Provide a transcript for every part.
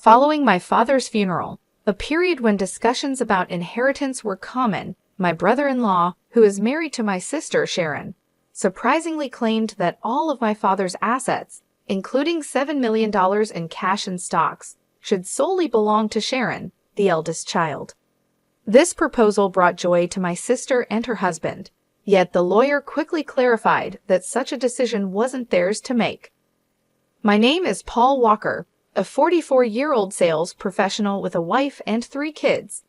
Following my father's funeral, a period when discussions about inheritance were common, my brother-in-law, who is married to my sister Sharon, surprisingly claimed that all of my father's assets, including $7 million in cash and stocks, should solely belong to Sharon, the eldest child. This proposal brought joy to my sister and her husband, yet the lawyer quickly clarified that such a decision wasn't theirs to make. My name is Paul Walker, a 44-year-old sales professional with a wife and 3 kids.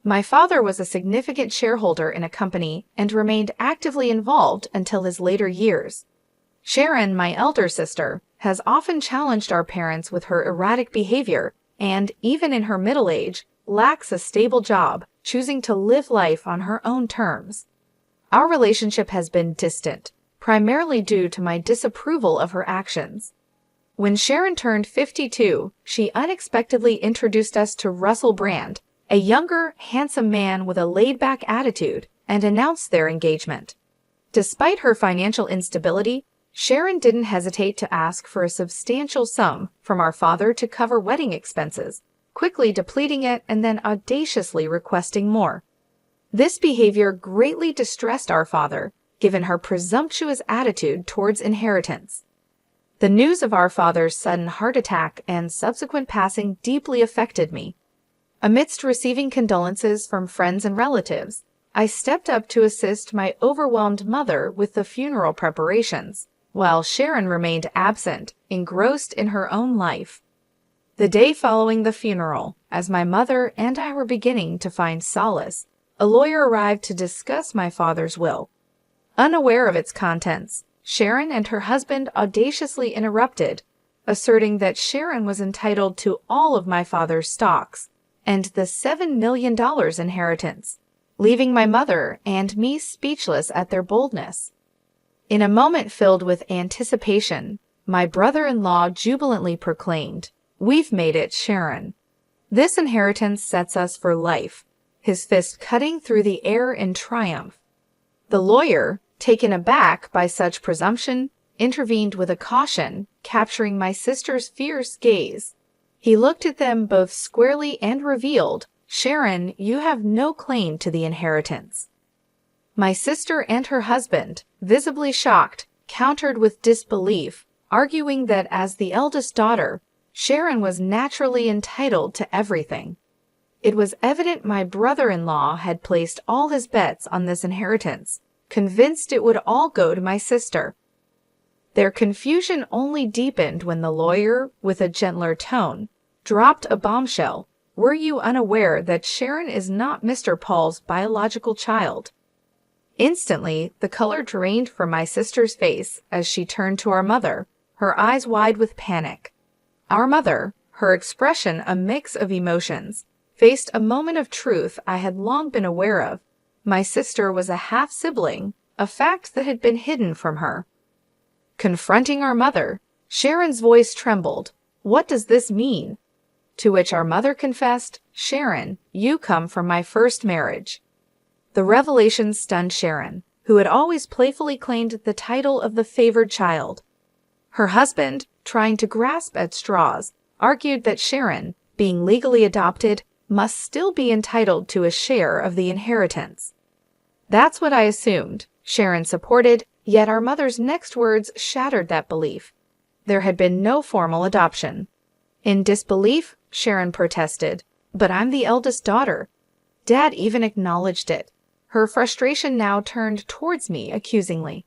My father was a significant shareholder in a company and remained actively involved until his later years. Sharon, my elder sister, has often challenged our parents with her erratic behavior and, even in her middle age, lacks a stable job, choosing to live life on her own terms. Our relationship has been distant, primarily due to my disapproval of her actions. When Sharon turned 52, she unexpectedly introduced us to Russell Brand, a younger, handsome man with a laid-back attitude, and announced their engagement. Despite her financial instability, Sharon didn't hesitate to ask for a substantial sum from our father to cover wedding expenses, quickly depleting it and then audaciously requesting more. This behavior greatly distressed our father, given her presumptuous attitude towards inheritance. The news of our father's sudden heart attack and subsequent passing deeply affected me. Amidst receiving condolences from friends and relatives, I stepped up to assist my overwhelmed mother with the funeral preparations, while Sharon remained absent, engrossed in her own life. The day following the funeral, as my mother and I were beginning to find solace, a lawyer arrived to discuss my father's will. Unaware of its contents, Sharon and her husband audaciously interrupted, asserting that Sharon was entitled to all of my father's stocks and the $7 million inheritance, leaving my mother and me speechless at their boldness. In a moment filled with anticipation, my brother-in-law jubilantly proclaimed, "We've made it, Sharon. This inheritance sets us for life," his fist cutting through the air in triumph. The lawyer, taken aback by such presumption, intervened with a caution, capturing my sister's fierce gaze. He looked at them both squarely and revealed, "Sharon, you have no claim to the inheritance." My sister and her husband, visibly shocked, countered with disbelief, arguing that as the eldest daughter, Sharon was naturally entitled to everything. It was evident my brother-in-law had placed all his bets on this inheritance, convinced it would all go to my sister. Their confusion only deepened when the lawyer, with a gentler tone, dropped a bombshell. "Were you unaware that Sharon is not Mr. Paul's biological child?" Instantly, the color drained from my sister's face as she turned to our mother, her eyes wide with panic. Our mother, her expression a mix of emotions, faced a moment of truth I had long been aware of. My sister was a half-sibling, a fact that had been hidden from her. Confronting our mother, Sharon's voice trembled. "What does this mean?" To which our mother confessed, "Sharon, you come from my first marriage." The revelation stunned Sharon, who had always playfully claimed the title of the favored child. Her husband, trying to grasp at straws, argued that Sharon, being legally adopted, must still be entitled to a share of the inheritance. "That's what I assumed," Sharon supported, yet our mother's next words shattered that belief. There had been no formal adoption. In disbelief, Sharon protested, "But I'm the eldest daughter." Dad even acknowledged it. Her frustration now turned towards me accusingly.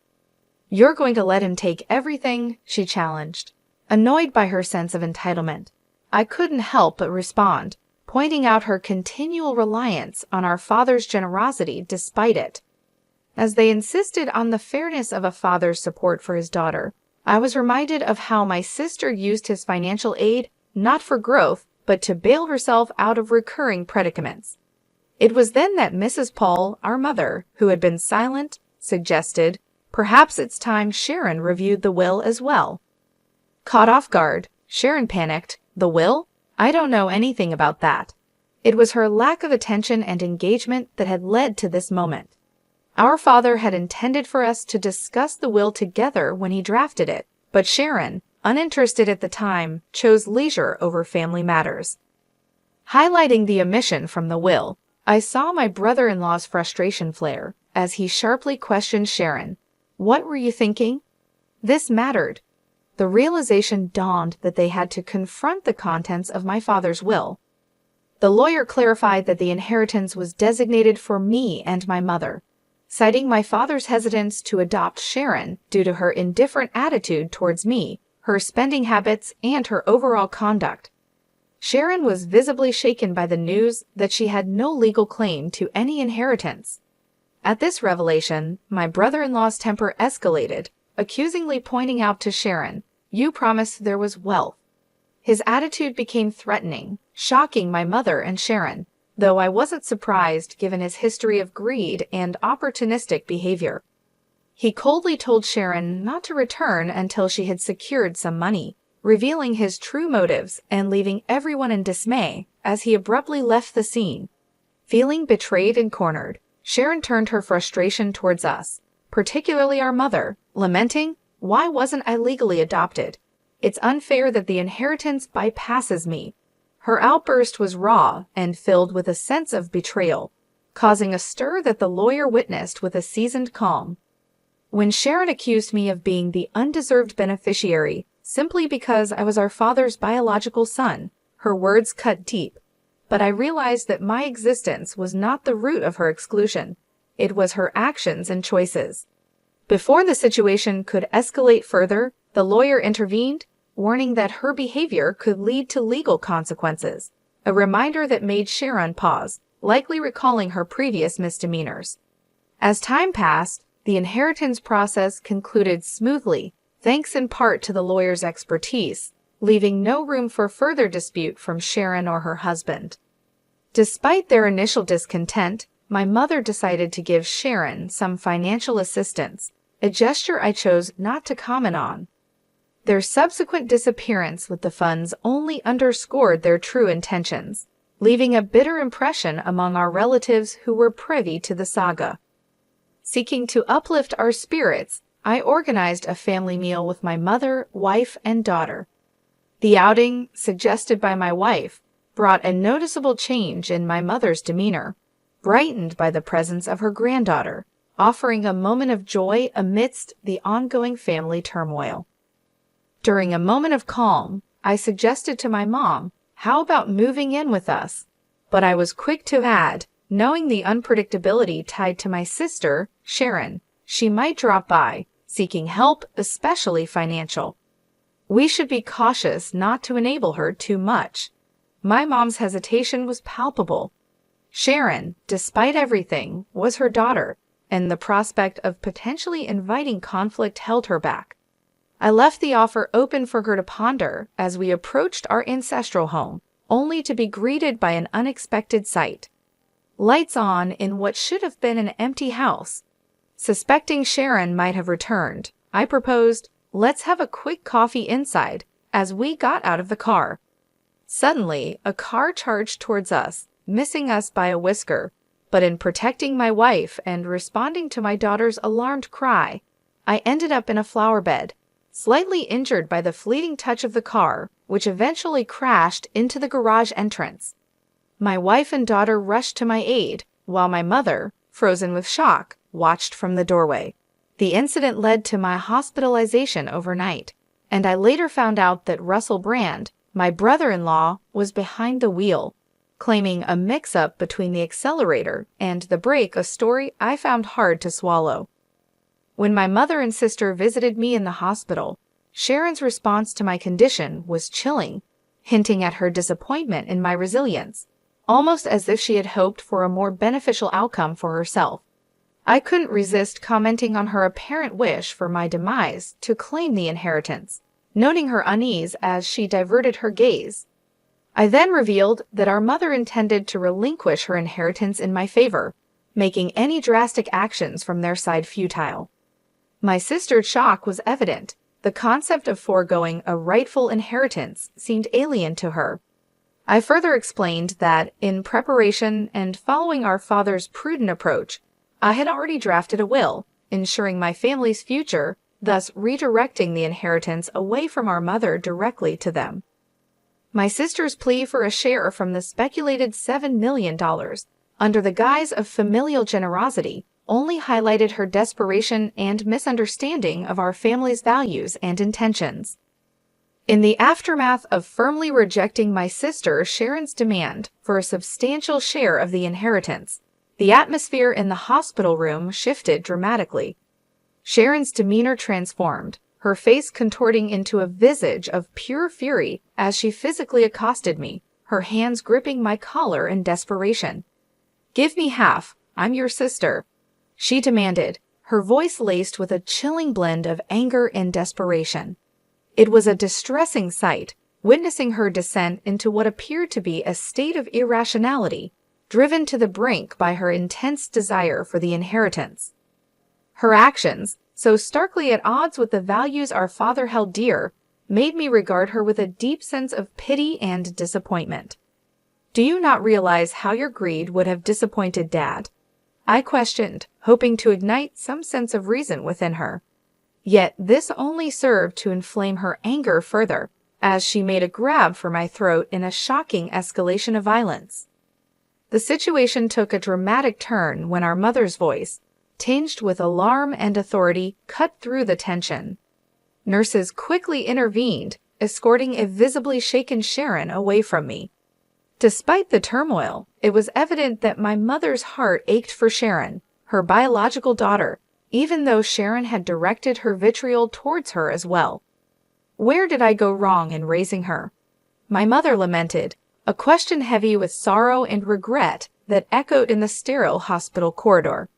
"You're going to let him take everything?" she challenged. Annoyed by her sense of entitlement, I couldn't help but respond, pointing out her continual reliance on our father's generosity despite it. As they insisted on the fairness of a father's support for his daughter, I was reminded of how my sister used his financial aid not for growth, but to bail herself out of recurring predicaments. It was then that Mrs. Paul, our mother, who had been silent, suggested, "Perhaps it's time Sharon reviewed the will as well." Caught off guard, Sharon panicked, "The will? I don't know anything about that." It was her lack of attention and engagement that had led to this moment. Our father had intended for us to discuss the will together when he drafted it, but Sharon, uninterested at the time, chose leisure over family matters. Highlighting the omission from the will, I saw my brother-in-law's frustration flare as he sharply questioned Sharon. "What were you thinking?" This mattered. The realization dawned that they had to confront the contents of my father's will. The lawyer clarified that the inheritance was designated for me and my mother, citing my father's hesitance to adopt Sharon due to her indifferent attitude towards me, her spending habits, and her overall conduct. Sharon was visibly shaken by the news that she had no legal claim to any inheritance. At this revelation, my brother-in-law's temper escalated, accusingly pointing out to Sharon, "You promised there was wealth." His attitude became threatening, shocking my mother and Sharon, though I wasn't surprised given his history of greed and opportunistic behavior. He coldly told Sharon not to return until she had secured some money, revealing his true motives and leaving everyone in dismay as he abruptly left the scene. Feeling betrayed and cornered, Sharon turned her frustration towards us, particularly our mother, lamenting, "Why wasn't I legally adopted? It's unfair that the inheritance bypasses me." Her outburst was raw and filled with a sense of betrayal, causing a stir that the lawyer witnessed with a seasoned calm. When Sharon accused me of being the undeserved beneficiary simply because I was our father's biological son, her words cut deep. But I realized that my existence was not the root of her exclusion. It was her actions and choices. Before the situation could escalate further, the lawyer intervened, warning that her behavior could lead to legal consequences, a reminder that made Sharon pause, likely recalling her previous misdemeanors. As time passed, the inheritance process concluded smoothly, thanks in part to the lawyer's expertise, leaving no room for further dispute from Sharon or her husband. Despite their initial discontent, my mother decided to give Sharon some financial assistance, a gesture I chose not to comment on. Their subsequent disappearance with the funds only underscored their true intentions, leaving a bitter impression among our relatives who were privy to the saga. Seeking to uplift our spirits, I organized a family meal with my mother, wife, and daughter. The outing, suggested by my wife, brought a noticeable change in my mother's demeanor, brightened by the presence of her granddaughter, offering a moment of joy amidst the ongoing family turmoil. During a moment of calm, I suggested to my mom, "How about moving in with us?" But I was quick to add, knowing the unpredictability tied to my sister, Sharon, she might drop by, seeking help, especially financial. We should be cautious not to enable her too much. My mom's hesitation was palpable. Sharon, despite everything, was her daughter, and the prospect of potentially inviting conflict held her back. I left the offer open for her to ponder as we approached our ancestral home, only to be greeted by an unexpected sight. Lights on in what should have been an empty house. Suspecting Sharon might have returned, I proposed, "Let's have a quick coffee inside," as we got out of the car. Suddenly, a car charged towards us, missing us by a whisker, but in protecting my wife and responding to my daughter's alarmed cry, I ended up in a flower bed, slightly injured by the fleeting touch of the car, which eventually crashed into the garage entrance. My wife and daughter rushed to my aid, while my mother, frozen with shock, watched from the doorway. The incident led to my hospitalization overnight, and I later found out that Russell Brand, my brother-in-law, was behind the wheel, claiming a mix-up between the accelerator and the brake, a story I found hard to swallow. When my mother and sister visited me in the hospital, Sharon's response to my condition was chilling, hinting at her disappointment in my resilience, almost as if she had hoped for a more beneficial outcome for herself. I couldn't resist commenting on her apparent wish for my demise to claim the inheritance, noting her unease as she diverted her gaze. I then revealed that our mother intended to relinquish her inheritance in my favor, making any drastic actions from their side futile. My sister's shock was evident. The concept of foregoing a rightful inheritance seemed alien to her. I further explained that, in preparation and following our father's prudent approach, I had already drafted a will, ensuring my family's future thus redirecting the inheritance away from our mother directly to them. My sister's plea for a share from the speculated $7 million, under the guise of familial generosity, only highlighted her desperation and misunderstanding of our family's values and intentions. In the aftermath of firmly rejecting my sister Sharon's demand for a substantial share of the inheritance, the atmosphere in the hospital room shifted dramatically. Sharon's demeanor transformed, her face contorting into a visage of pure fury as she physically accosted me, her hands gripping my collar in desperation. "Give me half, I'm your sister," she demanded, her voice laced with a chilling blend of anger and desperation. It was a distressing sight, witnessing her descent into what appeared to be a state of irrationality, driven to the brink by her intense desire for the inheritance. Her actions, so starkly at odds with the values our father held dear, made me regard her with a deep sense of pity and disappointment. "Do you not realize how your greed would have disappointed Dad?" I questioned, hoping to ignite some sense of reason within her. Yet this only served to inflame her anger further, as she made a grab for my throat in a shocking escalation of violence. The situation took a dramatic turn when our mother's voice, tinged with alarm and authority, cut through the tension. Nurses quickly intervened, escorting a visibly shaken Sharon away from me. Despite the turmoil, it was evident that my mother's heart ached for Sharon, her biological daughter, even though Sharon had directed her vitriol towards her as well. "Where did I go wrong in raising her?" my mother lamented, a question heavy with sorrow and regret that echoed in the sterile hospital corridor.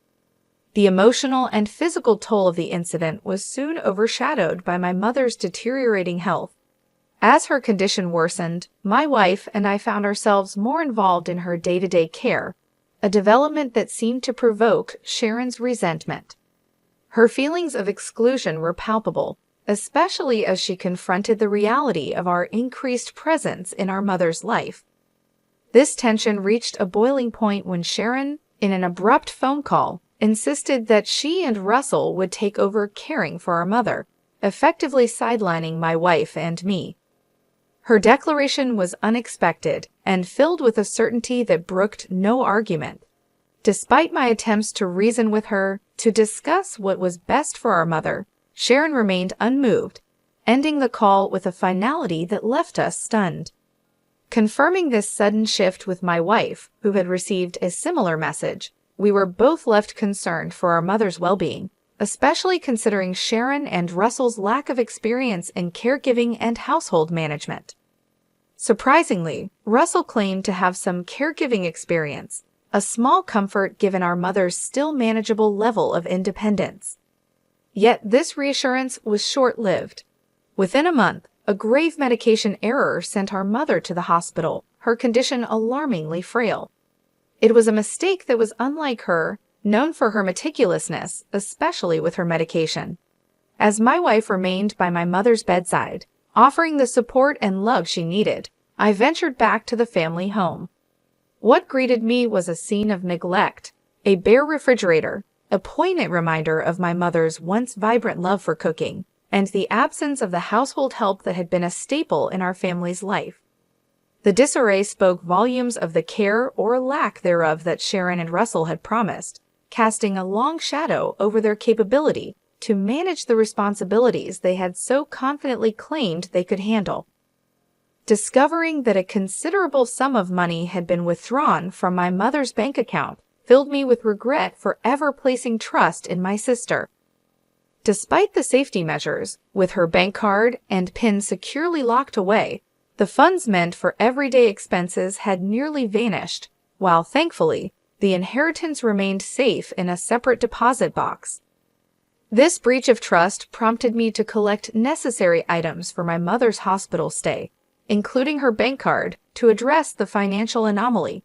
The emotional and physical toll of the incident was soon overshadowed by my mother's deteriorating health. As her condition worsened, my wife and I found ourselves more involved in her day-to-day care, a development that seemed to provoke Sharon's resentment. Her feelings of exclusion were palpable, especially as she confronted the reality of our increased presence in our mother's life. This tension reached a boiling point when Sharon, in an abrupt phone call, insisted that she and Russell would take over caring for our mother, effectively sidelining my wife and me. Her declaration was unexpected and filled with a certainty that brooked no argument. Despite my attempts to reason with her, to discuss what was best for our mother, Sharon remained unmoved, ending the call with a finality that left us stunned. Confirming this sudden shift with my wife, who had received a similar message, we were both left concerned for our mother's well-being, especially considering Sharon and Russell's lack of experience in caregiving and household management. Surprisingly, Russell claimed to have some caregiving experience, a small comfort given our mother's still manageable level of independence. Yet this reassurance was short-lived. Within a month, a grave medication error sent our mother to the hospital, her condition alarmingly frail. It was a mistake that was unlike her, known for her meticulousness, especially with her medication. As my wife remained by my mother's bedside, offering the support and love she needed, I ventured back to the family home. What greeted me was a scene of neglect, a bare refrigerator, a poignant reminder of my mother's once vibrant love for cooking, and the absence of the household help that had been a staple in our family's life. The disarray spoke volumes of the care or lack thereof that Sharon and Russell had promised, casting a long shadow over their capability to manage the responsibilities they had so confidently claimed they could handle. Discovering that a considerable sum of money had been withdrawn from my mother's bank account filled me with regret for ever placing trust in my sister. Despite the safety measures, with her bank card and PIN securely locked away, the funds meant for everyday expenses had nearly vanished, while thankfully, the inheritance remained safe in a separate deposit box. This breach of trust prompted me to collect necessary items for my mother's hospital stay, including her bank card, to address the financial anomaly.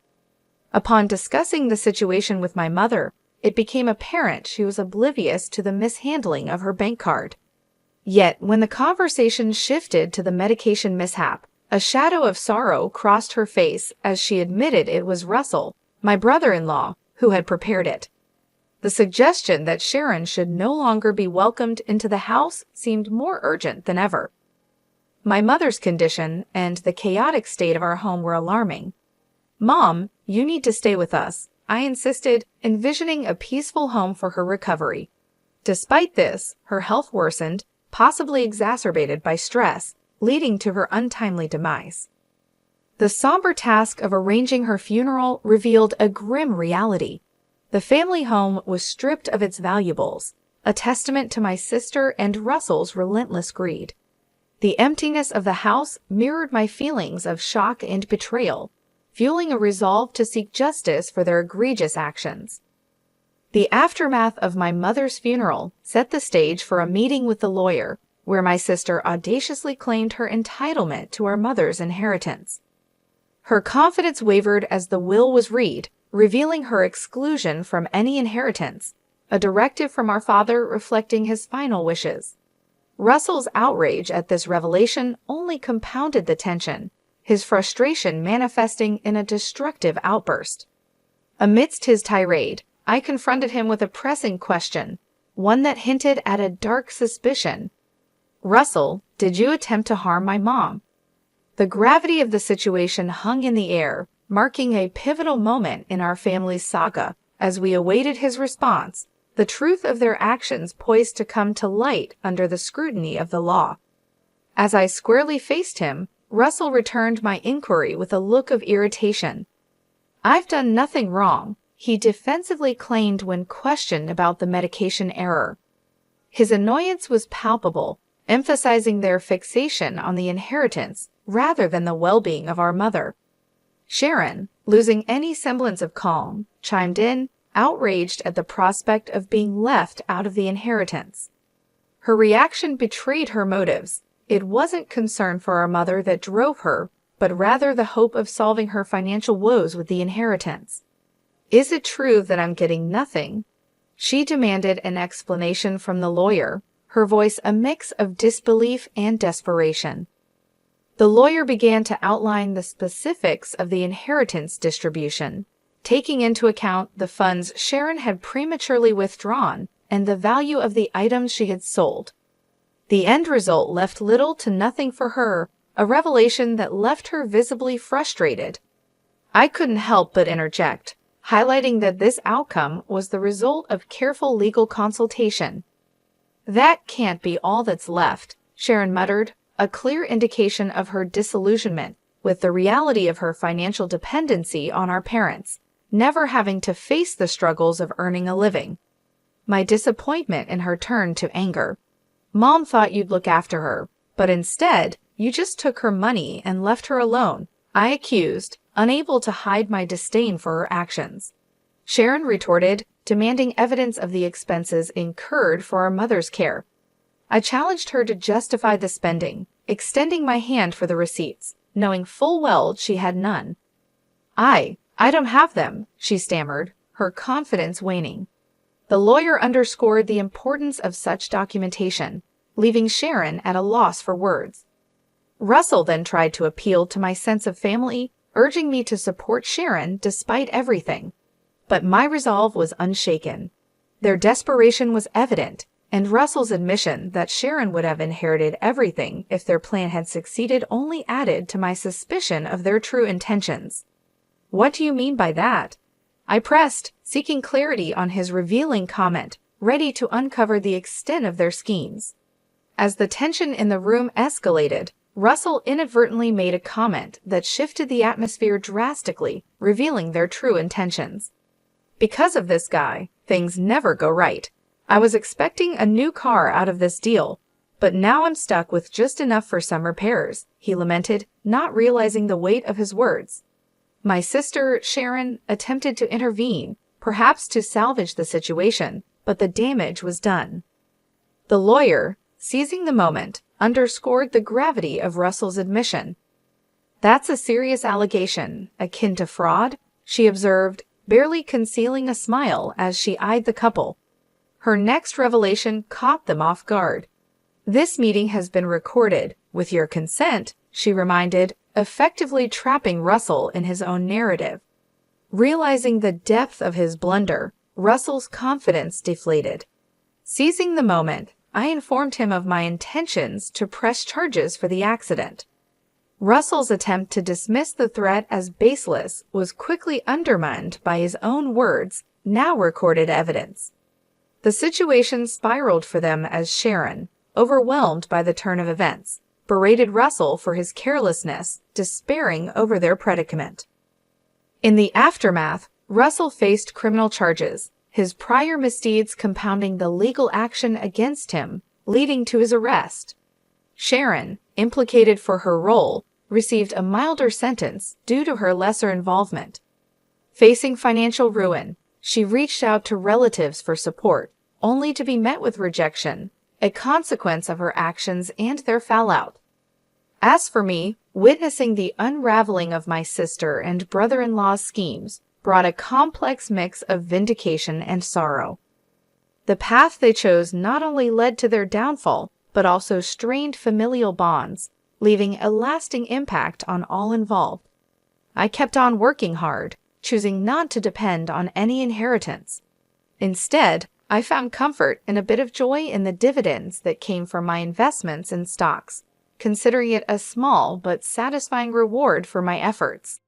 Upon discussing the situation with my mother, it became apparent she was oblivious to the mishandling of her bank card. Yet, when the conversation shifted to the medication mishap, a shadow of sorrow crossed her face as she admitted it was Russell, my brother-in-law, who had prepared it. The suggestion that Sharon should no longer be welcomed into the house seemed more urgent than ever. My mother's condition and the chaotic state of our home were alarming. "Mom, you need to stay with us," I insisted, envisioning a peaceful home for her recovery. Despite this, her health worsened, possibly exacerbated by stress, leading to her untimely demise. The somber task of arranging her funeral revealed a grim reality. The family home was stripped of its valuables, a testament to my sister and Russell's relentless greed. The emptiness of the house mirrored my feelings of shock and betrayal, fueling a resolve to seek justice for their egregious actions. The aftermath of my mother's funeral set the stage for a meeting with the lawyer, where my sister audaciously claimed her entitlement to our mother's inheritance. Her confidence wavered as the will was read, revealing her exclusion from any inheritance, a directive from our father reflecting his final wishes. Russell's outrage at this revelation only compounded the tension, his frustration manifesting in a destructive outburst. Amidst his tirade, I confronted him with a pressing question, one that hinted at a dark suspicion. "Russell, did you attempt to harm my mom?" The gravity of the situation hung in the air, marking a pivotal moment in our family's saga. As we awaited his response, the truth of their actions poised to come to light under the scrutiny of the law. As I squarely faced him, Russell returned my inquiry with a look of irritation. "I've done nothing wrong," he defensively claimed when questioned about the medication error. His annoyance was palpable, emphasizing their fixation on the inheritance rather than the well-being of our mother. Sharon, losing any semblance of calm, chimed in, outraged at the prospect of being left out of the inheritance. Her reaction betrayed her motives. It wasn't concern for our mother that drove her, but rather the hope of solving her financial woes with the inheritance. "Is it true that I'm getting nothing?" She demanded an explanation from the lawyer, her voice a mix of disbelief and desperation. The lawyer began to outline the specifics of the inheritance distribution, taking into account the funds Sharon had prematurely withdrawn and the value of the items she had sold. The end result left little to nothing for her, a revelation that left her visibly frustrated. I couldn't help but interject, highlighting that this outcome was the result of careful legal consultation. "That can't be all that's left," Sharon muttered, a clear indication of her disillusionment with the reality of her financial dependency on our parents, never having to face the struggles of earning a living. My disappointment in her turned to anger. "Mom thought you'd look after her, but instead, you just took her money and left her alone," I accused, unable to hide my disdain for her actions. Sharon retorted, demanding evidence of the expenses incurred for our mother's care. I challenged her to justify the spending, extending my hand for the receipts, knowing full well she had none. I don't have them," she stammered, her confidence waning. The lawyer underscored the importance of such documentation, leaving Sharon at a loss for words. Russell then tried to appeal to my sense of family, urging me to support Sharon despite everything. But my resolve was unshaken. Their desperation was evident, and Russell's admission that Sharon would have inherited everything if their plan had succeeded only added to my suspicion of their true intentions. "What do you mean by that?" I pressed, seeking clarity on his revealing comment, ready to uncover the extent of their schemes. As the tension in the room escalated, Russell inadvertently made a comment that shifted the atmosphere drastically, revealing their true intentions. "Because of this guy, things never go right. I was expecting a new car out of this deal, but now I'm stuck with just enough for some repairs," he lamented, not realizing the weight of his words. My sister, Sharon, attempted to intervene, perhaps to salvage the situation, but the damage was done. The lawyer, seizing the moment, underscored the gravity of Russell's admission. "That's a serious allegation, akin to fraud," she observed, barely concealing a smile as she eyed the couple. Her next revelation caught them off guard. "This meeting has been recorded, with your consent," she reminded, effectively trapping Russell in his own narrative. Realizing the depth of his blunder, Russell's confidence deflated. Seizing the moment, I informed him of my intentions to press charges for the accident. Russell's attempt to dismiss the threat as baseless was quickly undermined by his own words, now recorded evidence. The situation spiraled for them as Sharon, overwhelmed by the turn of events, berated Russell for his carelessness, despairing over their predicament. In the aftermath, Russell faced criminal charges, his prior misdeeds compounding the legal action against him, leading to his arrest. Sharon, implicated for her role, received a milder sentence due to her lesser involvement. Facing financial ruin, she reached out to relatives for support, only to be met with rejection, a consequence of her actions and their fallout. As for me, witnessing the unraveling of my sister and brother-in-law's schemes brought a complex mix of vindication and sorrow. The path they chose not only led to their downfall, but also strained familial bonds, leaving a lasting impact on all involved. I kept on working hard, choosing not to depend on any inheritance. Instead, I found comfort and a bit of joy in the dividends that came from my investments in stocks, considering it a small but satisfying reward for my efforts.